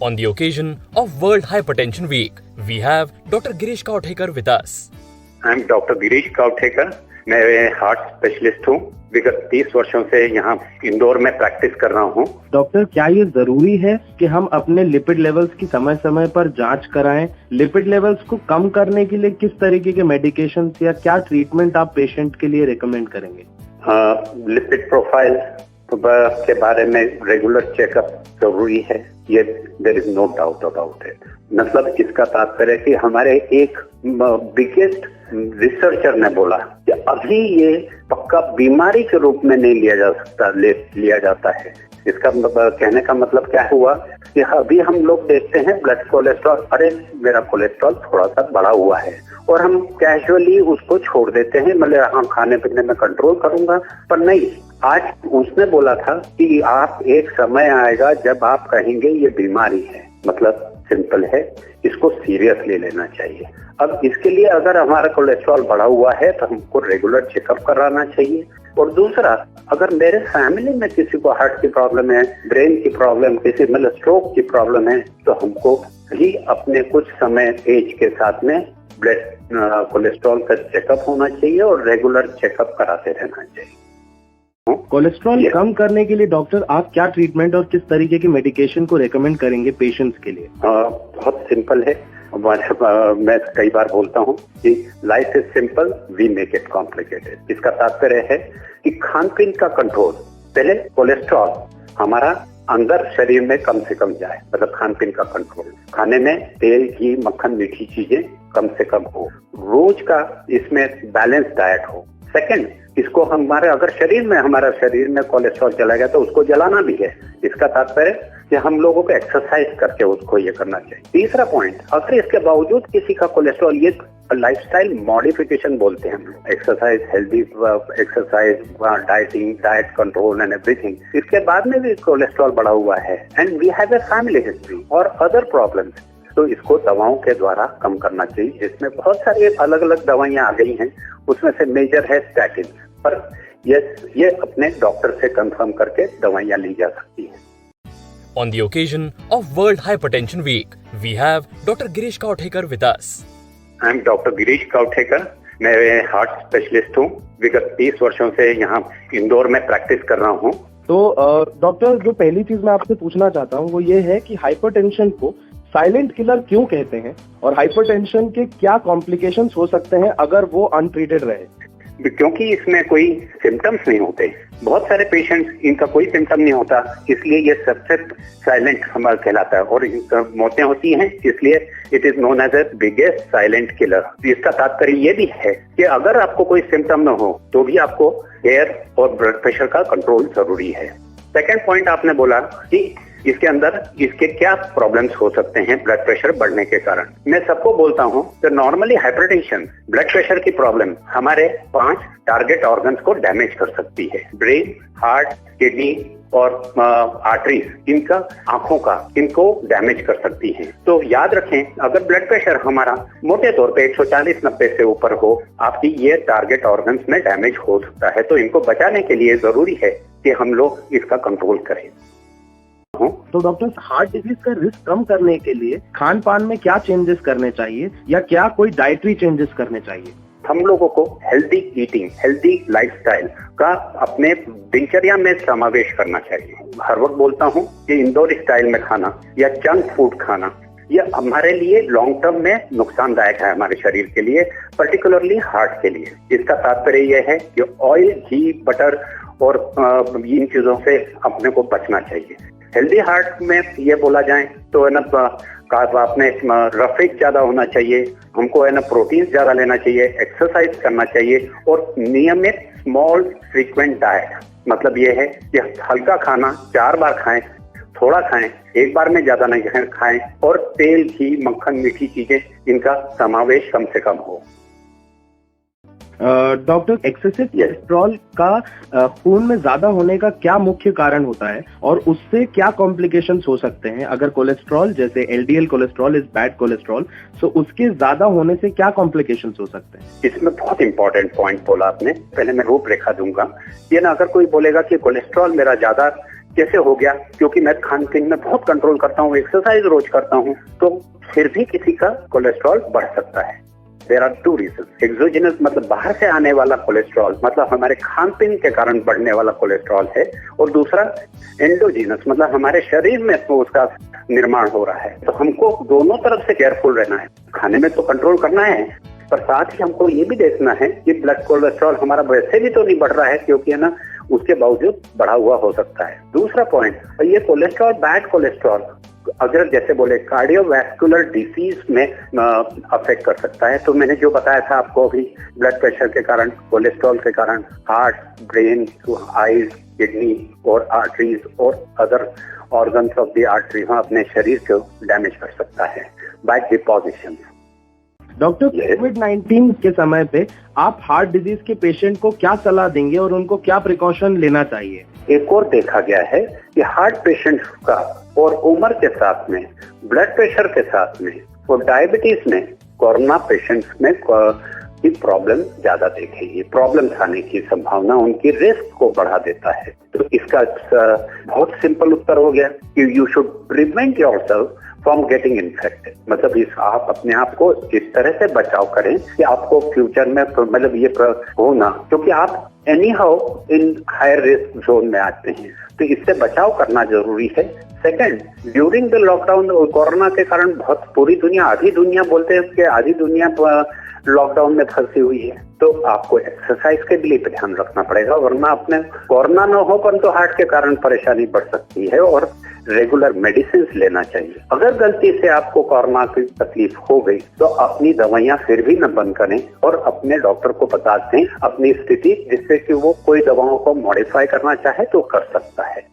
On the occasion of World Hypertension Week, we have Dr. Girish Kauthekar with us. I'm Dr. Girish Kauthekar. मैं heart specialist हूँ। विगत 30 वर्षों से यहाँ इंदौर में प्रैक्टिस कर रहा हूँ। डॉक्टर, क्या ये जरूरी है कि हम अपने लिपिड लेवल्स की समय समय पर जांच कराएं? लिपिड लेवल्स को कम करने के लिए किस तरीके के मेडिकेशन या क्या ट्रीटमेंट आप पेशेंट के लिए रिकमेंड करेंगे? लिपिड प्रोफाइल के बारे में रेगुलर चेकअप जरूरी है, ये there is no doubt about it. मतलब इसका तात्पर्य कि हमारे एक बिगेस्ट रिसर्चर ने बोला कि अभी ये पक्का बीमारी के रूप में नहीं लिया जाता है। इसका कहने का मतलब क्या हुआ कि अभी हम लोग देखते हैं ब्लड कोलेस्ट्रॉल, अरे मेरा कोलेस्ट्रॉल थोड़ा सा बढ़ा हुआ है, और हम कैजुअली उसको छोड़ देते हैं, मतलब हाँ खाने पीने में कंट्रोल करूंगा। पर नहीं, आज उसने बोला था कि आप एक समय आएगा जब आप कहेंगे ये बीमारी है। मतलब सिंपल है, इसको सीरियसली लेना चाहिए। अब इसके लिए अगर हमारा कोलेस्ट्रॉल बढ़ा हुआ है तो हमको रेगुलर चेकअप कराना चाहिए। और दूसरा, अगर मेरे फैमिली में किसी को हार्ट की प्रॉब्लम है, ब्रेन की प्रॉब्लम, किसी मतलब स्ट्रोक की प्रॉब्लम है, तो हमको ही अपने कुछ समय एज के साथ में ब्लड कोलेस्ट्रॉल का चेकअप होना चाहिए और रेगुलर चेकअप कराते रहना चाहिए। कोलेस्ट्रॉल कम करने के लिए डॉक्टर आप क्या ट्रीटमेंट और किस तरीके की मेडिकेशन को रेकमेंड करेंगे पेशेंट्स के लिए? बहुत सिंपल है। मैं कई बार बोलता हूँ कि life is simple, we make it complicated. इसका तात्पर्य है कि खान पीन का कंट्रोल, पहले कोलेस्ट्रॉल हमारा अंदर शरीर में कम से कम जाए, मतलब खान पीन का कंट्रोल, खाने में तेल, घी, मक्खन, मीठी चीजें कम से कम हो, रोज का इसमें बैलेंस डाइट हो। सेकंड, इसको हमारे अगर हमारा शरीर में कोलेस्ट्रॉल चला गया तो उसको जलाना भी है। इसका तात्पर्य कि हम लोगों को एक्सरसाइज करके उसको ये करना चाहिए। तीसरा पॉइंट, अगर इसके बावजूद किसी का कोलेस्ट्रॉल, ये लाइफस्टाइल मॉडिफिकेशन बोलते हैं हम लोग, exercise, healthy exercise, dieting, diet control and everything, इसके बाद में भी कोलेस्ट्रॉल बढ़ा हुआ है and we have a family history और अदर प्रॉब्लम्स, तो इसको दवाओं के द्वारा कम करना चाहिए। जिसमें बहुत सारी अलग अलग दवाइयां आ गई हैं, उसमें से मेजर है स्टैटिन, पर ये अपने डॉक्टर से कंफर्म करके दवाइयां ली जा सकती हैं। On the occasion of World Hypertension Week, we have Dr. Girish Kauthekar with us. I'm Dr. Girish Kauthekar. मैं हार्ट स्पेशलिस्ट हूँ। विगत 30 वर्षों से यहाँ इंदौर में प्रैक्टिस कर रहा हूँ। तो डॉक्टर, जो पहली चीज मैं आपसे पूछना चाहता हूँ वो ये है कि हाइपरटेंशन को साइलेंट किलर क्यों कहते हैं और हाइपरटेंशन के क्या कॉम्प्लिकेशंस हो सकते हैं अगर वो अनट्रीटेड रहे? क्योंकि इसमें कोई सिम्टम्स नहीं होते। बहुत सारे पेशेंट्स, इनका कोई सिम्टम नहीं होता, इसलिए ये सबसे साइलेंट हमारा कहलाता है, और मौतें होती हैं, इसलिए it is known as a biggest silent killer. इसका तात्पर्य ये भी है कि अगर आपको कोई सिम्टम न हो तो भी आपको एयर और ब्लड प्रेशर का कंट्रोल जरूरी है। सेकेंड पॉइंट आपने बोला कि इसके क्या प्रॉब्लम्स हो सकते हैं ब्लड प्रेशर बढ़ने के कारण। मैं सबको बोलता हूं कि नॉर्मली हाइपरटेंशन, ब्लड प्रेशर की प्रॉब्लम हमारे 5 टारगेट ऑर्गन्स को डैमेज कर सकती है। ब्रेन, हार्ट, किडनी और आर्टरीज, इनका, आंखों का, इनको डैमेज कर सकती हैं। तो याद रखें, अगर ब्लड प्रेशर हमारा मोटे तौर पे 140-90 से ऊपर हो, आपकी ये टारगेट ऑर्गन्स में डैमेज हो सकता है। तो इनको बचाने के लिए जरूरी है कि हम लोग इसका कंट्रोल करें। तो डॉक्टर, हार्ट डिजीज का रिस्क कम करने के लिए खान पान में क्या चेंजेस करने चाहिए या क्या कोई डाइटरी चेंजेस करने चाहिए? हम लोगों को हेल्दी ईटिंग, हेल्दी लाइफस्टाइल का अपने दिनचर्या में समावेश करना चाहिए। हर वक्त बोलता हूँ कि इंदौर स्टाइल में खाना या जंक फूड खाना, ये हमारे लिए लॉन्ग टर्म में नुकसानदायक है, हमारे शरीर के लिए, पर्टिकुलरली हार्ट के लिए। इसका तात्पर्य यह है कि ऑयल, घी, बटर और इन चीजों से अपने को बचना चाहिए। हेल्दी हार्ट में ये बोला जाए तो है ना, आपने रफेज ज्यादा होना चाहिए, हमको है ना प्रोटीन ज्यादा लेना चाहिए, एक्सरसाइज करना चाहिए और नियमित स्मॉल फ्रीक्वेंट डाइट। मतलब ये है कि हल्का खाना 4 बार खाएं, थोड़ा खाएं, एक बार में ज्यादा नहीं खाएं, और तेल, घी, मक्खन, मीठी चीजें, इनका समावेश कम से कम हो। डॉक्टर, एक्सेसिव कोलेस्ट्रॉल का खून में ज्यादा होने का क्या मुख्य कारण होता है और उससे क्या कॉम्प्लिकेशंस हो सकते हैं? अगर कोलेस्ट्रॉल, जैसे LDL cholesterol is bad cholesterol, so उसके ज्यादा होने से क्या कॉम्प्लिकेशंस हो सकते हैं? इसमें बहुत इंपॉर्टेंट पॉइंट बोला आपने। पहले मैं रूपरेखा दूंगा। ये ना, अगर कोई बोलेगा कि कोलेस्ट्रॉल मेरा ज्यादा जैसे हो गया, क्योंकि मैं खान पीन में बहुत कंट्रोल करता हूँ, एक्सरसाइज रोज करता हूँ, तो फिर भी किसी का कोलेस्ट्रॉल बढ़ सकता है। There are two reason, exogenous मतलब बाहर से आने वाला कोलेस्ट्रॉल, मतलब हमारे खान पीन के कारण बढ़ने वाला कोलेस्ट्रॉल है, और दूसरा एंडोजीनस मतलब हमारे शरीर में तो उसका निर्माण हो रहा है। तो हमको दोनों तरफ से केयरफुल रहना है, खाने में तो कंट्रोल करना है, पर साथ ही हमको ये भी देखना है कि ब्लड कोलेस्ट्रॉल हमारा वैसे भी तो नहीं बढ़ रहा है, क्योंकि है ना उसके बावजूद बढ़ा हुआ हो सकता है। दूसरा पॉइंट, ये कोलेस्ट्रॉल बैड कोलेस्ट्रॉल अगर जैसे बोले कार्डियोवैस्कुलर डिसीज में अफेक्ट कर सकता है। तो मैंने जो बताया था आपको अभी, ब्लड प्रेशर के कारण, कोलेस्ट्रॉल के कारण हार्ट, ब्रेन, आईज, किडनी और आर्टरीज और other organs of the artery अपने शरीर को डैमेज कर सकता है बाय डिपोजिशन। डॉक्टर, कोविड-19 के समय पे आप हार्ट डिजीज के पेशेंट को क्या सलाह देंगे और उनको क्या प्रिकॉशन लेना चाहिए? एक और देखा गया है कि हार्ट पेशेंट का और उम्र के साथ में, ब्लड प्रेशर के साथ में और डायबिटीज में कोरोना पेशेंट्स में की प्रॉब्लम ज्यादा देखेगी। प्रॉब्लम्स आने की संभावना उनकी रिस्क को बढ़ा देता है। तो इसका बहुत सिंपल उत्तर हो गया कि you should prevent yourself from getting infected. मतलब इस आप अपने आप को इस तरह से बचाव करें कि आपको फ्यूचर में मतलब ये हो ना, क्योंकि आप any how in higher risk zone में आते हैं, तो इससे बचाव करना जरूरी है। सेकंड, ड्यूरिंग द लॉकडाउन और कोरोना के कारण बहुत पूरी दुनिया, आधी दुनिया बोलते हैं कि आधी दुनिया लॉकडाउन में फंसी हुई है, तो आपको एक्सरसाइज के लिए ध्यान रखना पड़ेगा, वरना अपने कोरोना न हो परंतु हार्ट के कारण परेशानी बढ़ सकती है, और रेगुलर मेडिसिन लेना चाहिए। अगर गलती से आपको कोरोना की तकलीफ हो गई तो अपनी दवाइयां फिर भी न बंद करें और अपने डॉक्टर को बता दें अपनी स्थिति, जिससे कि वो कोई दवाओं को मॉडिफाई करना चाहे तो कर सकता है।